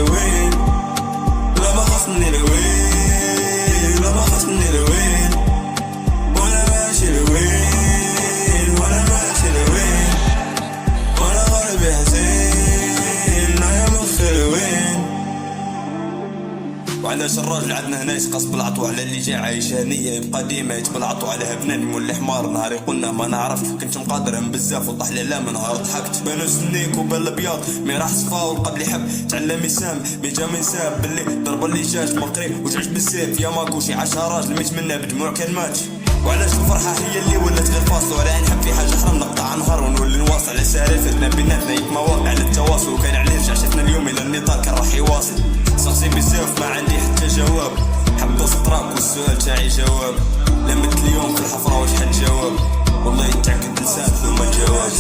لوين، لا ما خصني لوين، لا ما خصني لوين، وانا ماشي لوين، وانا ماشي لوين، وانا غالب يا حسين يا مخي لوين. وعلاش الراجل عندنا هنا يسقص بالعطو على اللي جا عايش هنيه يبقى ديما يتبلعطو على بنان مولي حمار. نهاري قلنا ما نعرفش كنت مقادرهم بزاف وطاح لي لا من نهار ضحكت بانو سنيك وبان الابيض مي راح صفا ولقى لي حب تعلم يسام مي جا من ساب باللي ضرب اللي جاج مقري وجعج بالسيف يا ماكو شي 10 راجل ميت منا بدموع كان ماتش. وعلاش الفرحه هي اللي ولات غير فاصل ولا نحب في حاجه حرام نقطع نهار ونولي نواصل على سالفتنا بيناتنا يك مواقع على التواصل وكان عليه رجع شفنا اليوم الى النضال كان راح يواصل. شخصي بزاف ما عندي حتى جواب حب سطراك والسؤال تاعي جواب لمت اليوم في الحفره وشحال جواب والله يتعقد لسان ثم الجواب.